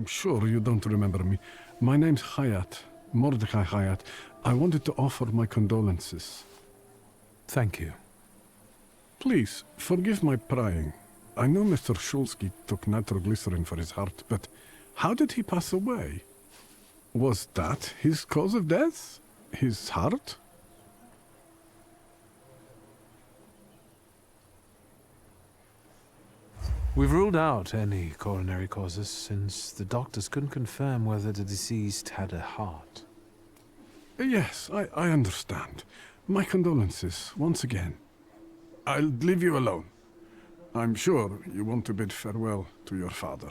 sure you don't remember me. My name's Hayat, Mordecai Hayat. I wanted to offer my condolences. Thank you. Please, forgive my prying. I know Mr. Shulsky took nitroglycerin for his heart, but how did he pass away? Was that his cause of death? His heart? We've ruled out any coronary causes since the doctors couldn't confirm whether the deceased had a heart. Yes, I understand. My condolences, once again. I'll leave you alone. I'm sure you want to bid farewell to your father.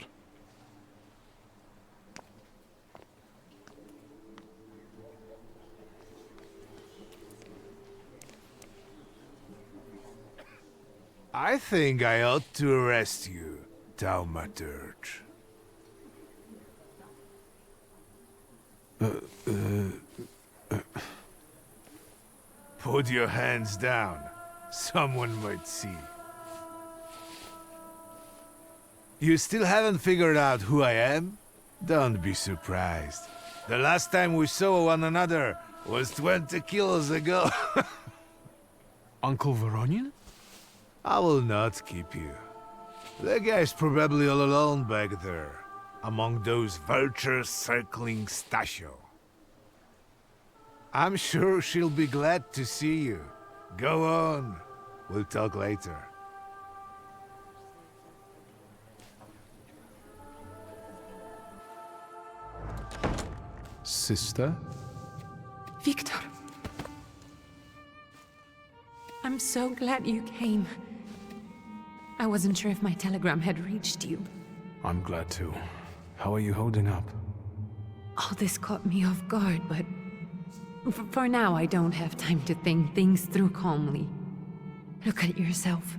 I think I ought to arrest you, Thaumaturge. Put your hands down. Someone might see. You still haven't figured out who I am? Don't be surprised. The last time we saw one another was 20 kilos ago. Uncle Voronian? I will not keep you. The guy's probably all alone back there, among those vultures circling Stasio. I'm sure she'll be glad to see you. Go on. We'll talk later. Sister? Victor. I'm so glad you came. I wasn't sure if my telegram had reached you. I'm glad too. How are you holding up? All this caught me off guard, but for now I don't have time to think things through calmly. Look at yourself.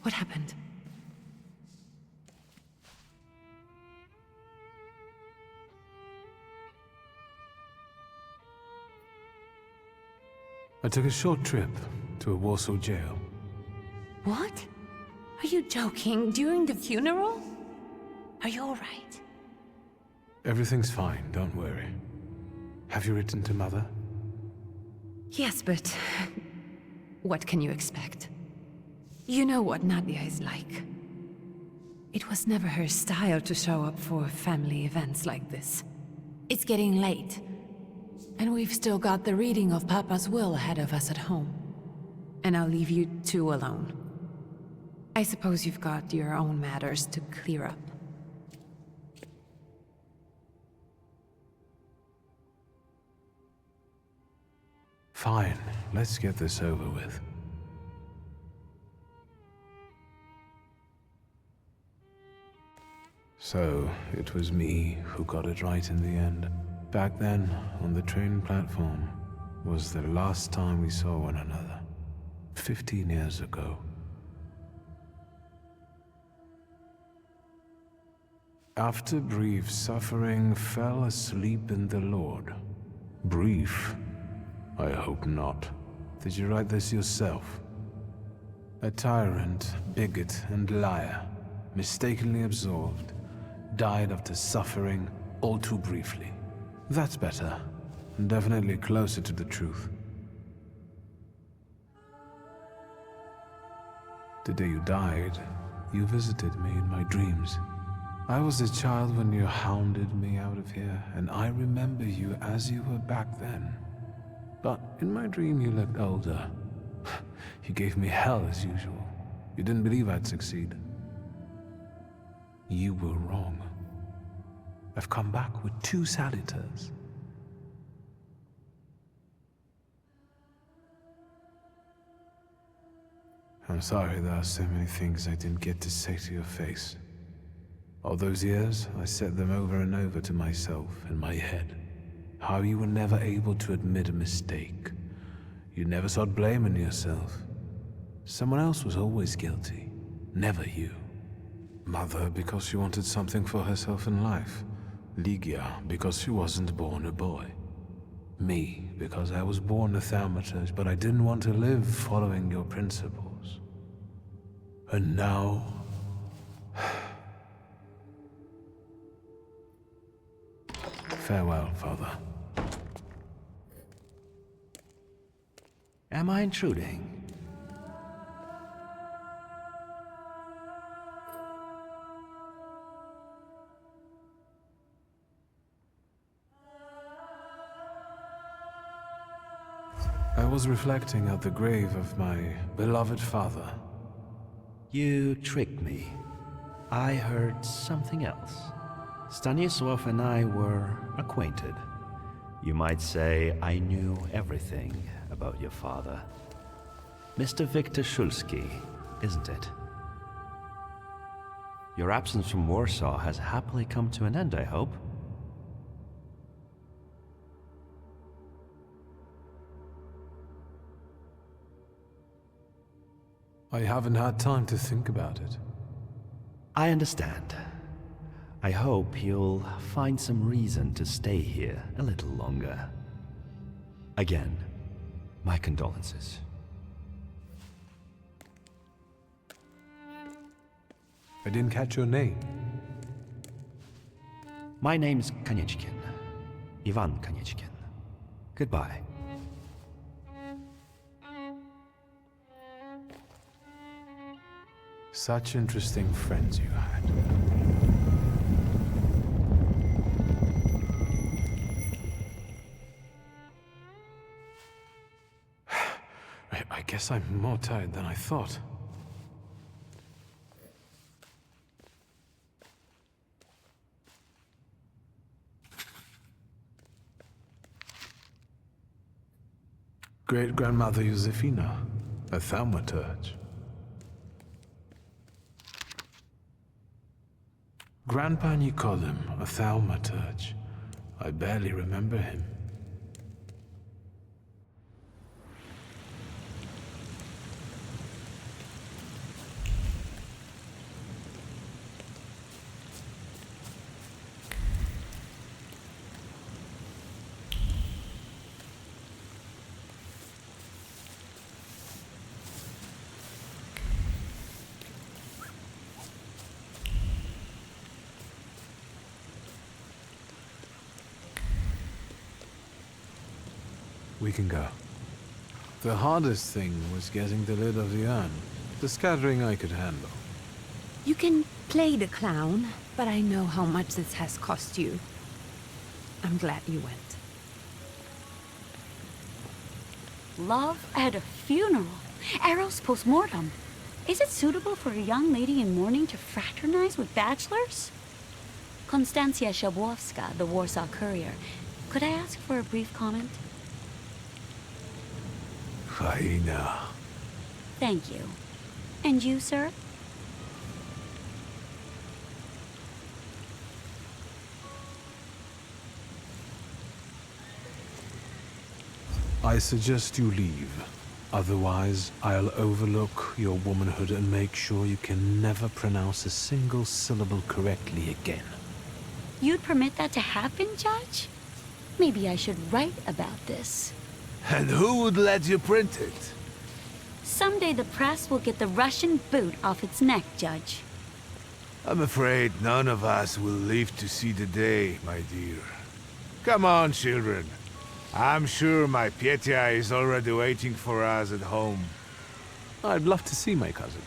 What happened? I took a short trip to a Warsaw jail. What? Are you joking? During the funeral? Are you all right? Everything's fine, don't worry. Have you written to Mother? Yes, but what can you expect? You know what Nadia is like. It was never her style to show up for family events like this. It's getting late, and we've still got the reading of Papa's will ahead of us at home. And I'll leave you two alone. I suppose you've got your own matters to clear up. Fine, let's get this over with. So, it was me who got it right in the end. Back then, on the train platform, was the last time we saw one another. 15 years ago. After brief suffering, fell asleep in the Lord. Brief? I hope not. Did you write this yourself? A tyrant, bigot, and liar, mistakenly absolved, died after suffering all too briefly. That's better, and definitely closer to the truth. The day you died, you visited me in my dreams. I was a child when you hounded me out of here, and I remember you as you were back then. But in my dream you looked older. You gave me hell as usual. You didn't believe I'd succeed. You were wrong. I've come back with 2 salutars. I'm sorry there are so many things I didn't get to say to your face. All those years, I said them over and over to myself in my head. How you were never able to admit a mistake. You never sought blame in yourself. Someone else was always guilty, never you. Mother because she wanted something for herself in life. Ligia because she wasn't born a boy. Me because I was born a Thaumaturge, but I didn't want to live following your principles. And now... Farewell, Father. Am I intruding? I was reflecting at the grave of my beloved father. You tricked me. I heard something else. Stanisław and I were acquainted. You might say I knew everything about your father. Mr. Victor Szulski, isn't it? Your absence from Warsaw has happily come to an end, I hope. I haven't had time to think about it. I understand. I hope you'll find some reason to stay here a little longer. Again, my condolences. I didn't catch your name. My name's Kanieczkin. Ivan Kanieczkin. Goodbye. Such interesting friends you had. I guess I'm more tired than I thought. Great-grandmother Josefina, a Thaumaturge. Grandpa Nikodem, a Thaumaturge. I barely remember him. We can go. The hardest thing was getting the lid of the urn. The scattering I could handle. You can play the clown, but I know how much this has cost you. I'm glad you went. Love at a funeral. Eros post-mortem. Is it suitable for a young lady in mourning to fraternize with bachelors? Konstancja Szabłowska, the Warsaw Courier. Could I ask for a brief comment? Hyena. Thank you. And you, sir? I suggest you leave. Otherwise, I'll overlook your womanhood and make sure you can never pronounce a single syllable correctly again. You'd permit that to happen, Judge? Maybe I should write about this. And who would let you print it? Someday the press will get the Russian boot off its neck, Judge. I'm afraid none of us will live to see the day, my dear. Come on, children. I'm sure my Petya is already waiting for us at home. I'd love to see my cousin.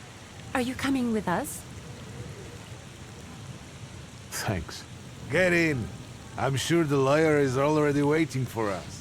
Are you coming with us? Thanks. Get in. I'm sure the lawyer is already waiting for us.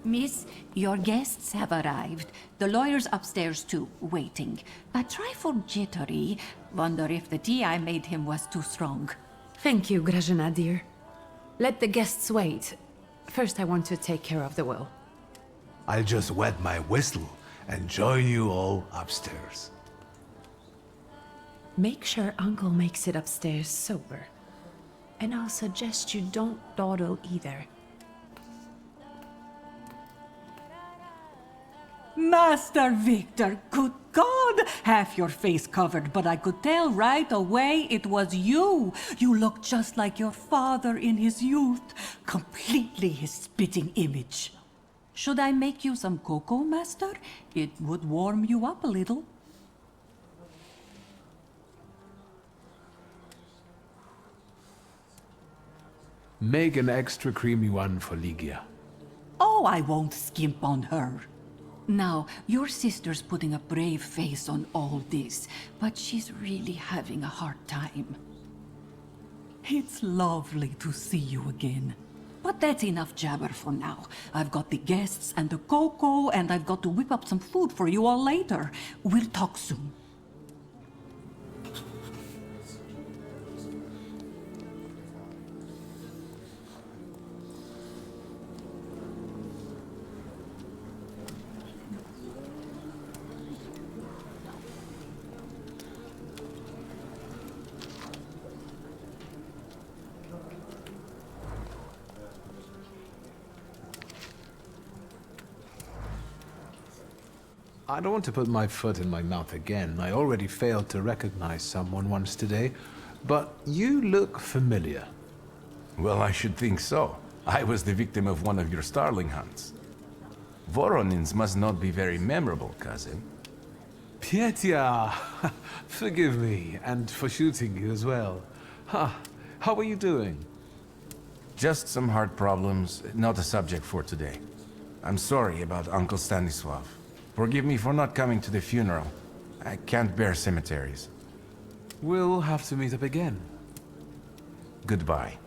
Miss, your guests have arrived. The lawyer's upstairs too, waiting. A trifle jittery. Wonder if the tea I made him was too strong. Thank you, Grażyna dear. Let the guests wait. First, I want to take care of the will. I'll just wet my whistle and join you all upstairs. Make sure Uncle makes it upstairs sober. And I'll suggest you don't dawdle either. Master Victor, good God! Half your face covered, but I could tell right away it was you. You look just like your father in his youth. Completely his spitting image. Should I make you some cocoa, Master? It would warm you up a little. Make an extra creamy one for Ligia. Oh, I won't skimp on her. Now, your sister's putting a brave face on all this, but she's really having a hard time. It's lovely to see you again. But that's enough jabber for now. I've got the guests and the cocoa, and I've got to whip up some food for you all later. We'll talk soon. I don't want to put my foot in my mouth again. I already failed to recognize someone once today, but you look familiar. Well, I should think so. I was the victim of one of your starling hunts. Voronins must not be very memorable, cousin. Pietia! Forgive me, and for shooting you as well. How are you doing? Just some heart problems, not a subject for today. I'm sorry about Uncle Stanislav. Forgive me for not coming to the funeral. I can't bear cemeteries. We'll have to meet up again. Goodbye.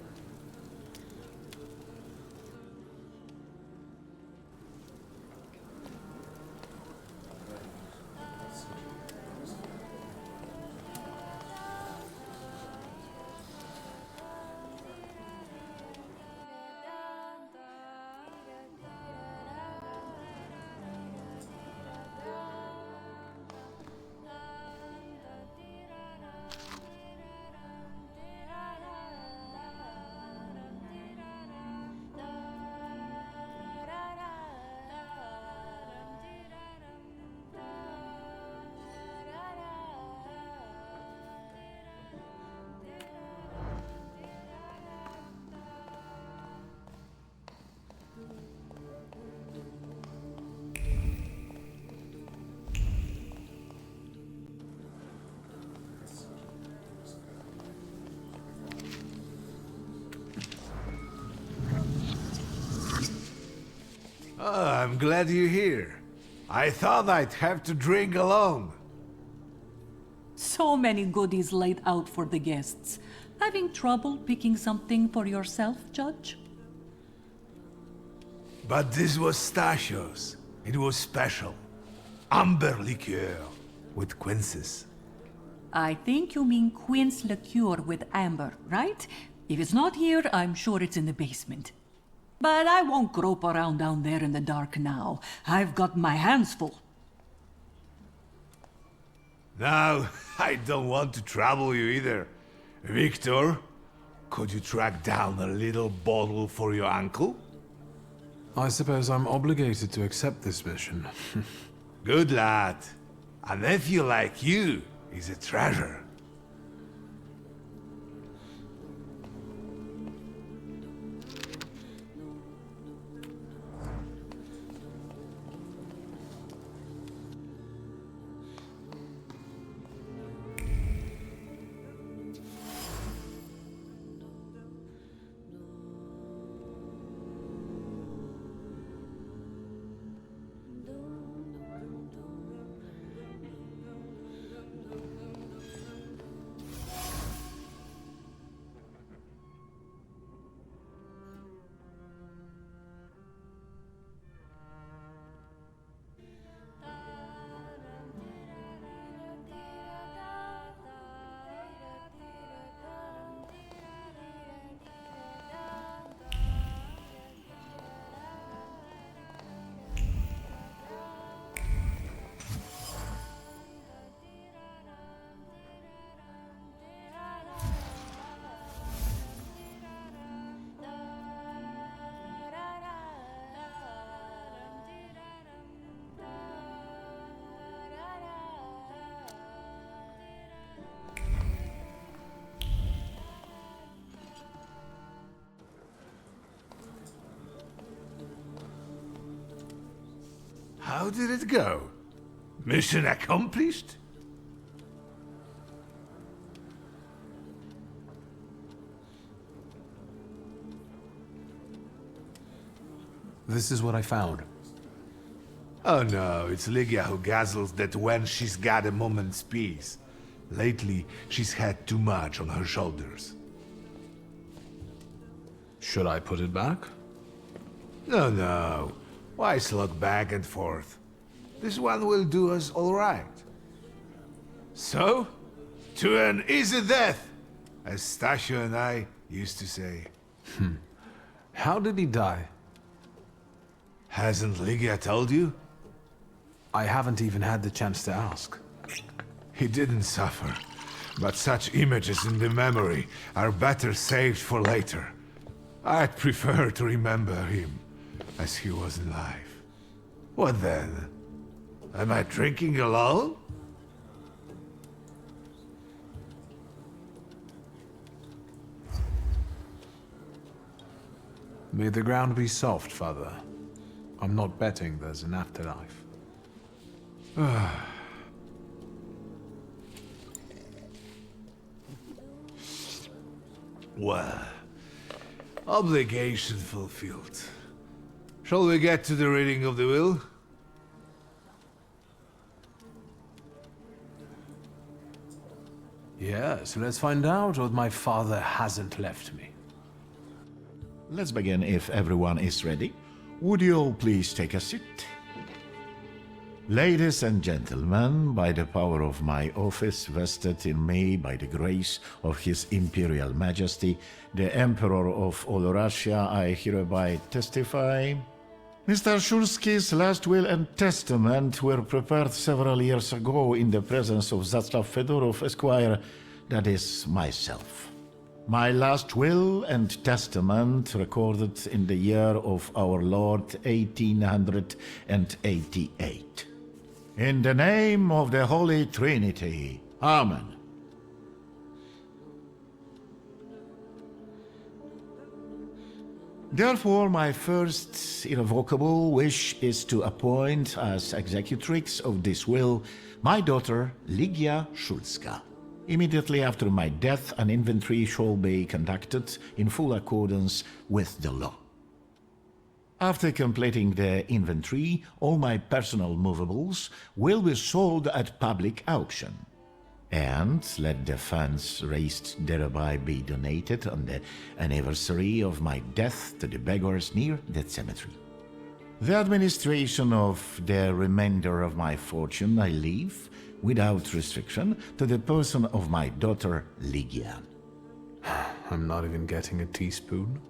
Oh, I'm glad you're here. I thought I'd have to drink alone. So many goodies laid out for the guests. Having trouble picking something for yourself, Judge? But this was Stasios. It was special. Amber liqueur with quinces. I think you mean quince liqueur with amber, right? If it's not here, I'm sure it's in the basement. But I won't grope around down there in the dark now. I've got my hands full. Now, I don't want to trouble you either. Victor, could you track down a little bottle for your uncle? I suppose I'm obligated to accept this mission. Good lad. A nephew like you is a treasure. How did it go? Mission accomplished? This is what I found. Oh no, it's Lygia who guzzles that when she's got a moment's peace. Lately, she's had too much on her shoulders. Should I put it back? No, no. Why slug back and forth? This one will do us all right. So, to an easy death, as Stasio and I used to say. How did he die? Hasn't Lygia told you? I haven't even had the chance to ask. He didn't suffer, but such images in the memory are better saved for later. I'd prefer to remember him as he was alive. What then? Am I drinking alone? May the ground be soft, Father. I'm not betting there's an afterlife. Well, obligation fulfilled. Shall we get to the reading of the will? Yes, let's find out what my father hasn't left me. Let's begin if everyone is ready. Would you all please take a seat? Ladies and gentlemen, by the power of my office vested in me by the grace of His Imperial Majesty, the Emperor of all Russia, I hereby testify. Mr. Shulski's last will and testament were prepared several years ago in the presence of Zaslav Fedorov, Esquire, that is, myself. My last will and testament recorded in the year of our Lord 1888. In the name of the Holy Trinity. Amen. Therefore, my first irrevocable wish is to appoint as executrix of this will my daughter Lygia Szulska. Immediately after my death, an inventory shall be conducted in full accordance with the law. After completing the inventory, all my personal movables will be sold at public auction. And let the funds raised thereby be donated on the anniversary of my death to the beggars near that cemetery. The administration of the remainder of my fortune I leave, without restriction, to the person of my daughter Lygia. I'm not even getting a teaspoon.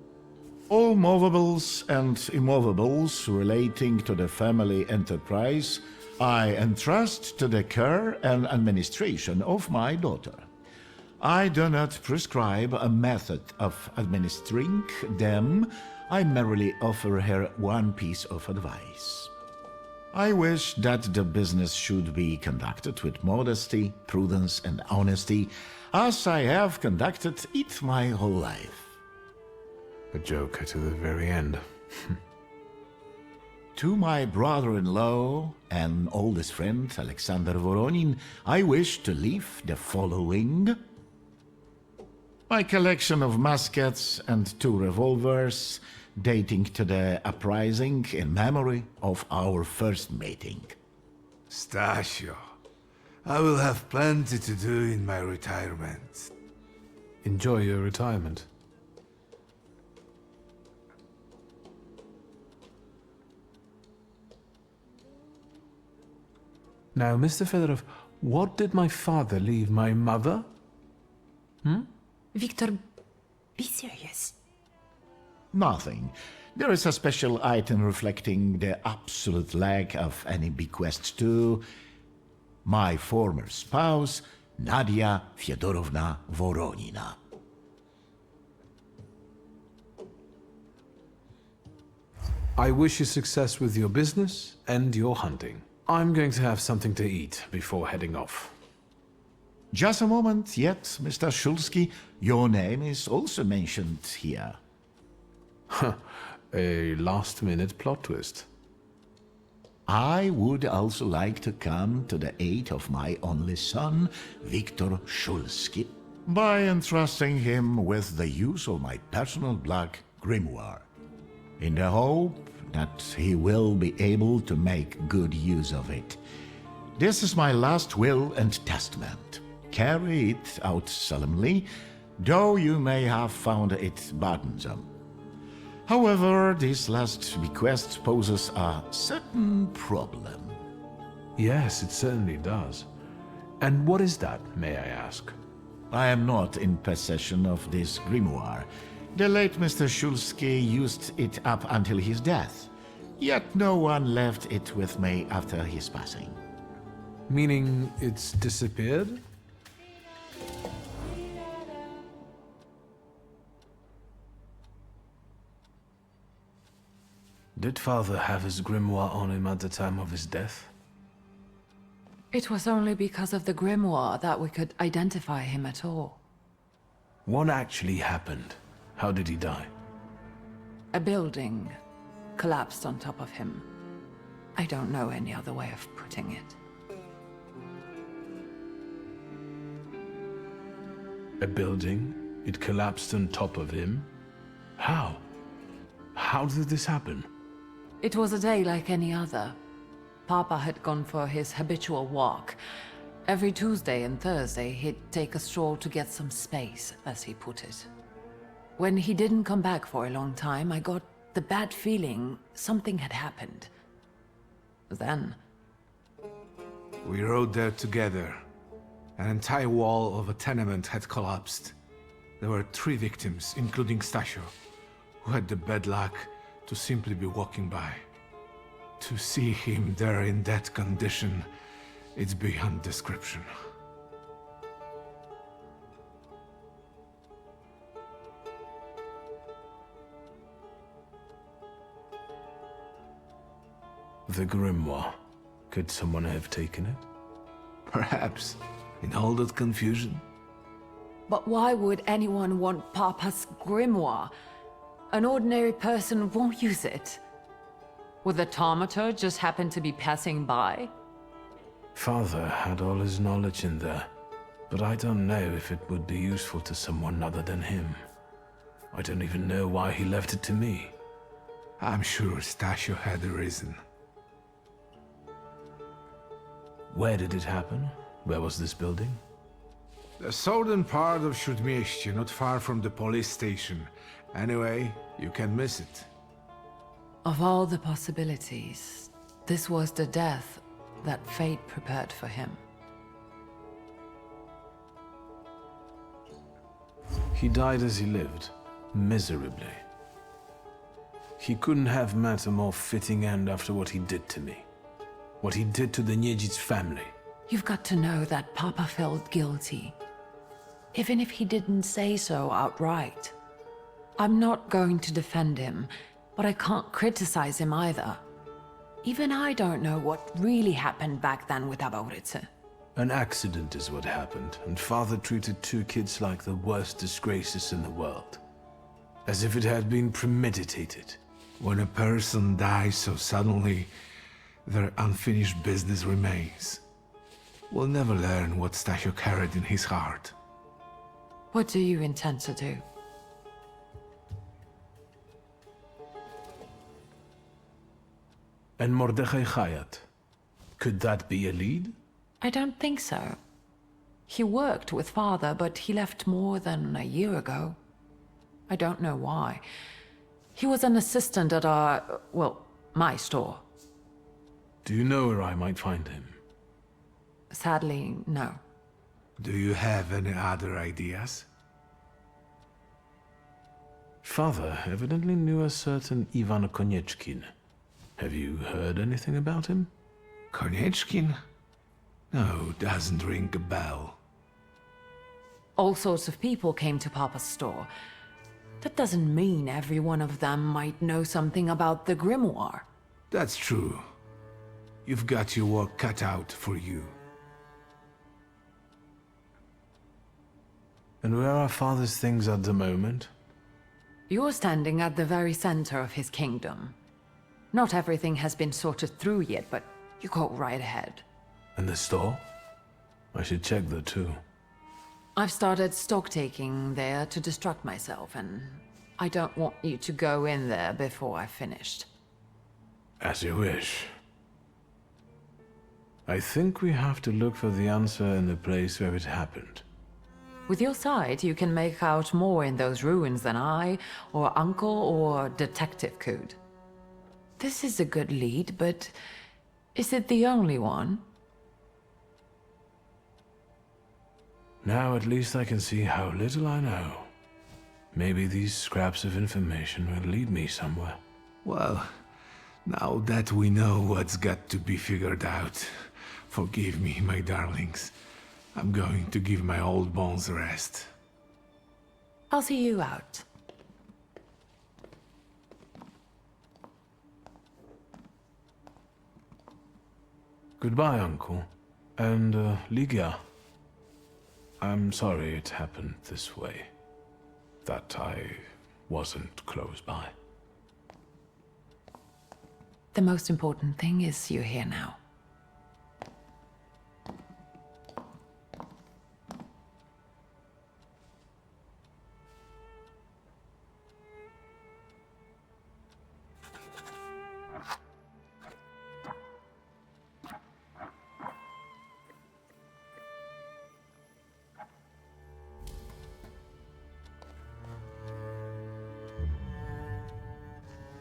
All movables and immovables relating to the family enterprise I entrust to the care and administration of my daughter. I do not prescribe a method of administering them. I merely offer her one piece of advice. I wish that the business should be conducted with modesty, prudence, and honesty, as I have conducted it my whole life. A joker to the very end. To my brother-in-law and oldest friend, Alexander Voronin, I wish to leave the following. My collection of muskets and 2 revolvers, dating to the uprising in memory of our first meeting. Stasio, I will have plenty to do in my retirement. Enjoy your retirement. Now, Mr. Fedorov, what did my father leave my mother? Victor, be serious. Nothing. There is a special item reflecting the absolute lack of any bequest to my former spouse, Nadia Fyodorovna Voronina. I wish you success with your business and your hunting. I'm going to have something to eat before heading off. Just a moment yet, Mr. Shulski. Your name is also mentioned here. A last-minute plot twist. I would also like to come to the aid of my only son, Viktor Shulsky, by entrusting him with the use of my personal black grimoire, in the hope that he will be able to make good use of it. This is my last will and testament. Carry it out solemnly, though you may have found it burdensome. However, this last bequest poses a certain problem. Yes, it certainly does. And what is that, may I ask? I am not in possession of this grimoire. The late Mr. Shulsky used it up until his death, yet no one left it with me after his passing. Meaning it's disappeared? Did Father have his grimoire on him at the time of his death? It was only because of the grimoire that we could identify him at all. What actually happened? How did he die? A building collapsed on top of him. I don't know any other way of putting it. A building? It collapsed on top of him? How? How did this happen? It was a day like any other. Papa had gone for his habitual walk. Every Tuesday and Thursday, he'd take a stroll to get some space, as he put it. When he didn't come back for a long time, I got the bad feeling something had happened. Then... We rode there together. An entire wall of a tenement had collapsed. There were 3 victims, including Stasio, who had the bad luck to simply be walking by. To see him there in that condition, it's beyond description. The grimoire. Could someone have taken it? Perhaps, in all that confusion. But why would anyone want Papa's grimoire? An ordinary person won't use it. Would the Thaumaturge just happen to be passing by? Father had all his knowledge in there, but I don't know if it would be useful to someone other than him. I don't even know why he left it to me. I'm sure Stasio had a reason. Where did it happen? Where was this building? The southern part of Śródmieście, not far from the police station. Anyway, you can miss it. Of all the possibilities, this was the death that fate prepared for him. He died as he lived, miserably. He couldn't have met a more fitting end after what he did to me. What he did to the Niedzic's family. You've got to know that Papa felt guilty, even if he didn't say so outright. I'm not going to defend him, but I can't criticize him either. Even I don't know what really happened back then with Abauritze. An accident is what happened, and Father treated 2 kids like the worst disgraces in the world. As if it had been premeditated. When a person dies so suddenly, their unfinished business remains. We'll never learn what Stasio carried in his heart. What do you intend to do? And Mordechai Chayat. Could that be a lead? I don't think so. He worked with Father, but he left more than a year ago. I don't know why. He was an assistant at my store. Do you know where I might find him? Sadly, no. Do you have any other ideas? Father evidently knew a certain Ivan Konieczkin. Have you heard anything about him? Konieczkin? No, doesn't ring a bell. All sorts of people came to Papa's store. That doesn't mean every one of them might know something about the grimoire. That's true. You've got your work cut out for you. And where are Father's things at the moment? You're standing at the very center of his kingdom. Not everything has been sorted through yet, but you go right ahead. And the store? I should check that too. I've started stock-taking there to distract myself, and I don't want you to go in there before I've finished. As you wish. I think we have to look for the answer in the place where it happened. With your sight, you can make out more in those ruins than I, or Uncle, or Detective could. This is a good lead, but is it the only one? Now at least I can see how little I know. Maybe these scraps of information will lead me somewhere. Well, now that we know what's got to be figured out, forgive me, my darlings. I'm going to give my old bones a rest. I'll see you out. Goodbye, Uncle. And, Ligia. I'm sorry it happened this way. That I wasn't close by. The most important thing is you're here now.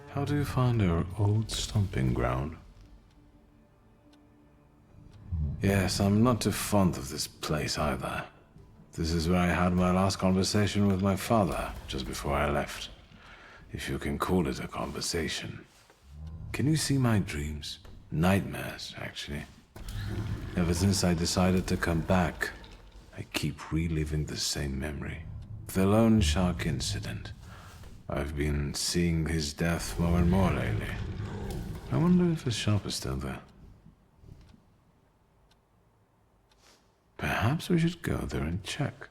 How do you find our old stomping ground? Yes, I'm not too fond of this place either. This is where I had my last conversation with my father, just before I left. If you can call it a conversation. Can you see my dreams? Nightmares, actually. Ever since I decided to come back, I keep reliving the same memory. The loan shark incident. I've been seeing his death more and more lately. I wonder if his shop is still there. Perhaps we should go there and check.